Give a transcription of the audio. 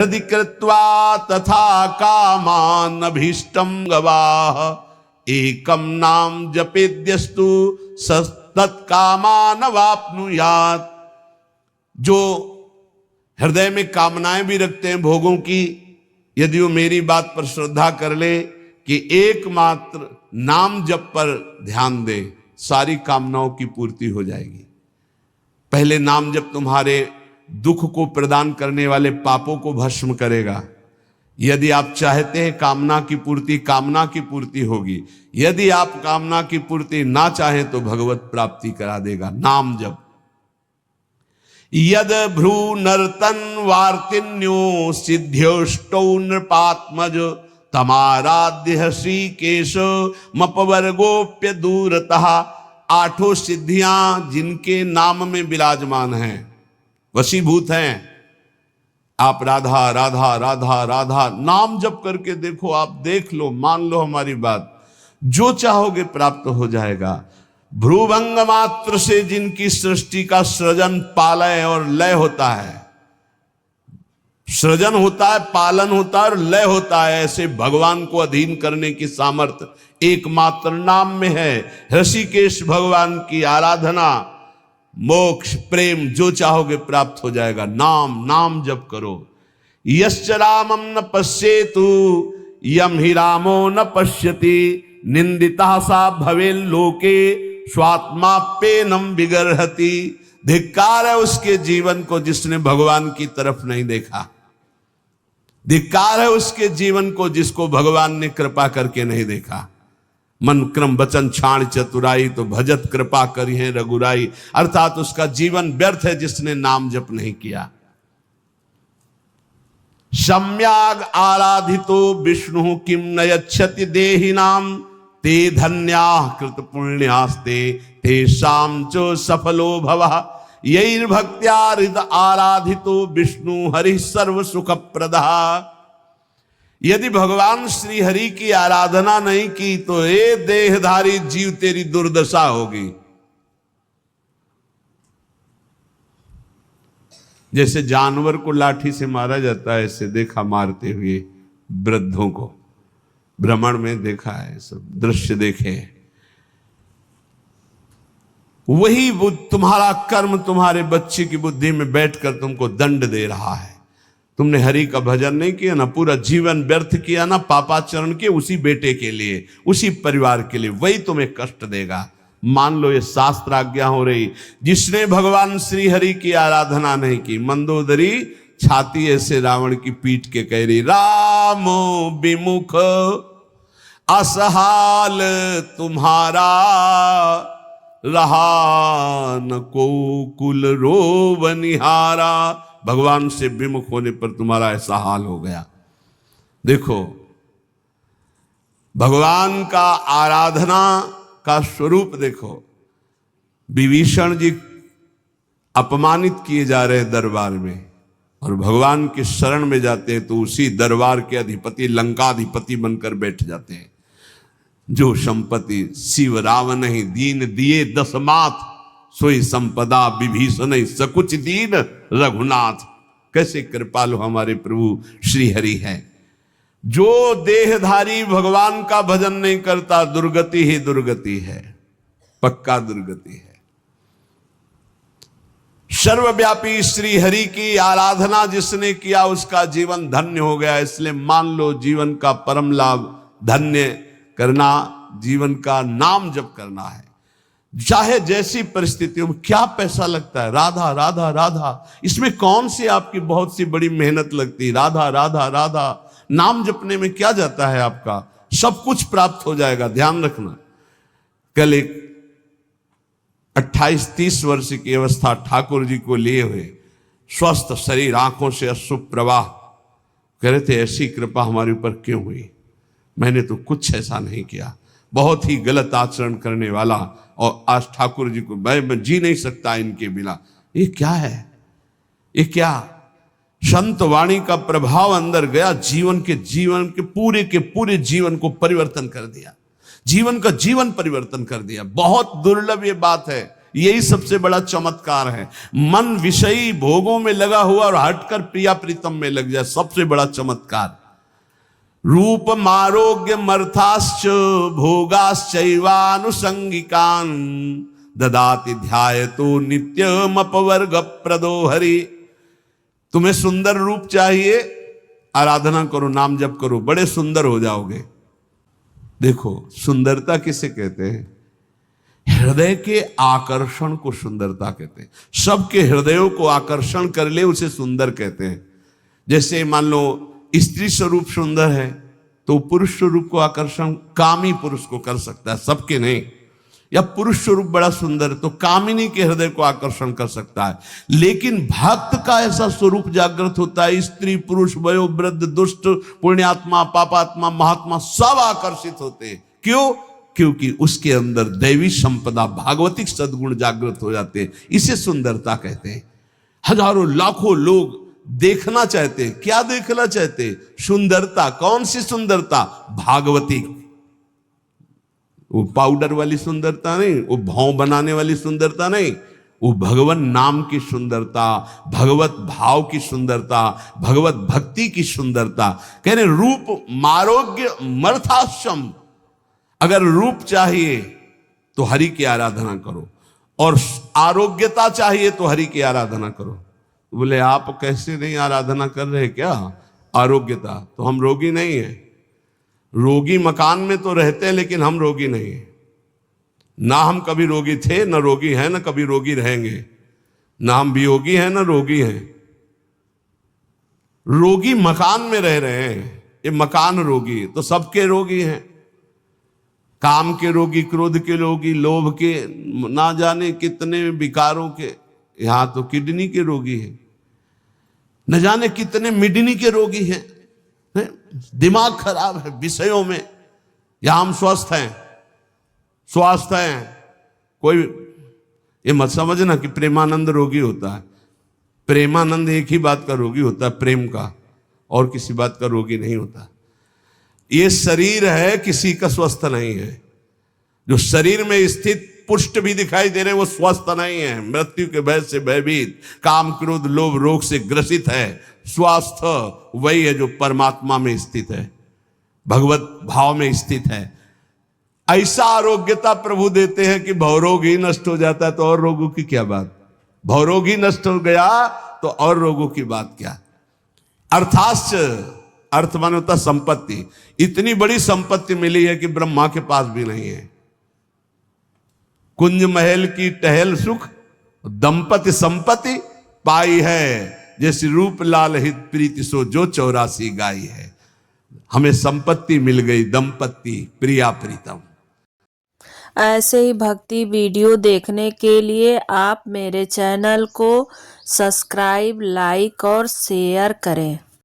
यदि कृत्वा तथा कामान अभीष्टम गवाह एकम नाम जपेद्यस्तु तत्कामान वाप्नुयात्। जो हृदय में कामनाएं भी रखते हैं भोगों की, यदि वो मेरी बात पर श्रद्धा कर ले कि एकमात्र नाम जप पर ध्यान दे, सारी कामनाओं की पूर्ति हो जाएगी। पहले नाम जप तुम्हारे दुख को प्रदान करने वाले पापों को भस्म करेगा। यदि आप चाहते हैं कामना की पूर्ति होगी। यदि आप कामना की पूर्ति ना चाहें तो भगवत प्राप्ति करा देगा नाम जप। यद भ्रू नर्तन वार्तिन्यो सिद्ध्योष्टौ नृपात्मज तमाराध्य श्रीकेश मपवर्गोप्य दूरतः। आठों सिद्धियां जिनके नाम में विराजमान हैं, वशीभूत हैं। आप राधा राधा राधा राधा नाम जप करके देखो, आप देख लो, मान लो हमारी बात, जो चाहोगे प्राप्त हो जाएगा। भ्रूभंग मात्र से जिनकी सृष्टि का सृजन पालय और लय होता है, सृजन होता है, पालन होता है और लय होता है, ऐसे भगवान को अधीन करने की सामर्थ्य एकमात्र नाम में है। ऋषिकेश भगवान की आराधना, मोक्ष, प्रेम जो चाहोगे प्राप्त हो जाएगा। नाम जप करो। यश्च रामम न पश्येतु यम ही रामो न पश्यति निंदिता सा भवेल लोके स्वात्माप्येनम विगर्हति। धिक्कार है उसके जीवन को जिसने भगवान की तरफ नहीं देखा। धिक्कार है उसके जीवन को जिसको भगवान ने कृपा करके नहीं देखा। मन क्रम वचन छाण चतुराई तो भजत कृपा करी है रघुराई। अर्थात उसका जीवन व्यर्थ है जिसने नाम जप नहीं किया। सम्याग आराधितो विष्णु किम नयच्छति देहिनाम ते धन्याः कृत पुण्यास्ते तेषां च सफलो भवः। यैर्भक्त्या हृद आराधितो विष्णु हरि सर्व सुख प्रदः। यदि भगवान श्री हरि की आराधना नहीं की तो ये देहधारी जीव तेरी दुर्दशा होगी। जैसे जानवर को लाठी से मारा जाता है, ऐसे देखा मारते हुए वृद्धों को, भ्रमण में देखा है, सब दृश्य देखे। वही तुम्हारा कर्म तुम्हारे बच्चे की बुद्धि में बैठकर तुमको दंड दे रहा है। तुमने हरि का भजन नहीं किया ना, पूरा जीवन व्यर्थ किया ना पापाचरण के उसी बेटे के लिए, उसी परिवार के लिए, वही तुम्हें कष्ट देगा। मान लो ये शास्त्र आज्ञा हो रही। जिसने भगवान श्री हरि की आराधना नहीं की, मंदोदरी छाती ऐसे रावण की पीट के कह रही, रामो विमुख असहाल तुम्हारा रहा न को कुल रोवनिहारा। भगवान से विमुख होने पर तुम्हारा ऐसा हाल हो गया। देखो भगवान का आराधना का स्वरूप देखो। विभीषण जी अपमानित किए जा रहे हैं दरबार में, और भगवान के शरण में जाते हैं तो उसी दरबार के अधिपति लंकाधिपति बनकर बैठ जाते हैं। जो संपत्ति शिव रावण ही दीन दिए दशमात सोई संपदा विभीषण सकुच दीन रघुनाथ। कैसे कृपालु हमारे प्रभु श्री हरि हैं। जो देहधारी भगवान का भजन नहीं करता, दुर्गति ही दुर्गति है, पक्का दुर्गति है। सर्वव्यापी श्री हरि की आराधना जिसने किया उसका जीवन धन्य हो गया। इसलिए मान लो जीवन का परम लाभ धन्य करना, जीवन का नाम जप करना है। चाहे जैसी परिस्थितियों में, क्या पैसा लगता है, राधा राधा राधा, इसमें कौन सी आपकी बहुत सी बड़ी मेहनत लगती है। राधा राधा राधा नाम जपने में क्या जाता है आपका, सब कुछ प्राप्त हो जाएगा। ध्यान रखना। कल एक 28-30 वर्ष की अवस्था ठाकुर जी को लिए हुए, स्वस्थ शरीर, आंखों से अश्रु प्रवाह, कह रहे थे ऐसी कृपा हमारे ऊपर क्यों हुई, मैंने तो कुछ ऐसा नहीं किया, बहुत ही गलत आचरण करने वाला, और आज ठाकुर जी को मैं जी नहीं सकता इनके बिना। ये क्या है, ये क्या संत वाणी का प्रभाव अंदर गया, जीवन के पूरे जीवन को परिवर्तन कर दिया, जीवन का जीवन परिवर्तन कर दिया। बहुत दुर्लभ ये बात है यही सबसे बड़ा चमत्कार है। मन विषयी भोगों में लगा हुआ और हटकर प्रिया प्रीतम में लग जाए, सबसे बड़ा चमत्कार। रूप मारोग्य मर्थाश्च भोगाश्चैवानुसंगिकान ददाति ध्यायतो नित्यम अपवर्ग प्रदो हरि। तुम्हें सुंदर रूप चाहिए, आराधना करो, नाम जप करो, बड़े सुंदर हो जाओगे। देखो सुंदरता किसे कहते हैं? हृदय के आकर्षण को सुंदरता कहते हैं। सबके हृदयों को आकर्षण कर ले उसे सुंदर कहते हैं। जैसे मान लो स्त्री स्वरूप सुंदर है तो पुरुष स्वरूप को आकर्षण कामी पुरुष को कर सकता है, सबके नहीं। या पुरुष स्वरूप बड़ा सुंदर है तो कामिनी के हृदय को आकर्षण कर सकता है। लेकिन भक्त का ऐसा स्वरूप जागृत होता है, स्त्री पुरुष वयोवृद्ध दुष्ट पुण्यात्मा पापात्मा महात्मा सब आकर्षित होते हैं। क्यों? क्योंकि उसके अंदर दैवी संपदा भागवतिक सद्गुण जागृत हो जाते हैं। इसे सुंदरता कहते हैं। हजारों लाखों लोग देखना चाहते हैं। क्या देखना चाहते हैं? सुंदरता। कौन सी सुंदरता? भागवतिक। वो पाउडर वाली सुंदरता नहीं, वो भाव बनाने वाली सुंदरता नहीं, वो भगवान नाम की सुंदरता, भगवत भाव की सुंदरता, भगवत भक्ति की सुंदरता। कह रहे रूप मारोग्य मर्थाश्रम। अगर रूप चाहिए तो हरि की आराधना करो, और आरोग्यता चाहिए तो हरि की आराधना करो। बोले आप कैसे नहीं आराधना कर रहे क्या? आरोग्यता तो हम रोगी नहीं है। रोगी मकान में तो रहते हैं लेकिन हम रोगी नहीं है। ना हम कभी रोगी थे, ना रोगी हैं, ना कभी रोगी रहेंगे। ना हम वियोगी हैं ना रोगी हैं। रोगी मकान में रह रहे हैं, ये मकान रोगी। तो सबके रोगी हैं। काम के रोगी, क्रोध के रोगी, लोभ के, ना जाने कितने विकारों के। यहां तो किडनी के रोगी हैं, न जाने कितने मिडनी के रोगी हैं। दिमाग खराब है विषयों में। यहां हम स्वस्थ हैं, स्वास्थ्य हैं। कोई ये मत समझना कि प्रेमानंद रोगी होता है। प्रेमानंद एक ही बात का रोगी होता है, प्रेम का, और किसी बात का रोगी नहीं होता। ये शरीर है, किसी का स्वस्थ नहीं है। जो शरीर में स्थित पुष्ट भी दिखाई दे रहे वो स्वस्थ नहीं है। मृत्यु के भय से भयभीत, काम क्रोध लोभ रोग से ग्रसित है। स्वास्थ्य वही है जो परमात्मा में स्थित है, भगवत भाव में स्थित है। ऐसा आरोग्यता प्रभु देते हैं कि भवरोग ही नष्ट हो जाता है तो और रोगों की क्या बात। भवरोग ही नष्ट हो गया तो और रोगों की बात क्या। अर्थाश्च, अर्थ माने होता संपत्ति। इतनी बड़ी संपत्ति मिली है कि ब्रह्मा के पास भी नहीं है। कुंज महल की टहल सुख, दंपति संपत्ति पाई है। जैसे रूप लाल हित प्रीति सो जो 84 गाई है। हमें संपत्ति मिल गई, दंपत्ति प्रिया प्रीतम। ऐसे ही भक्ति वीडियो देखने के लिए आप मेरे चैनल को सब्सक्राइब, लाइक और शेयर करें।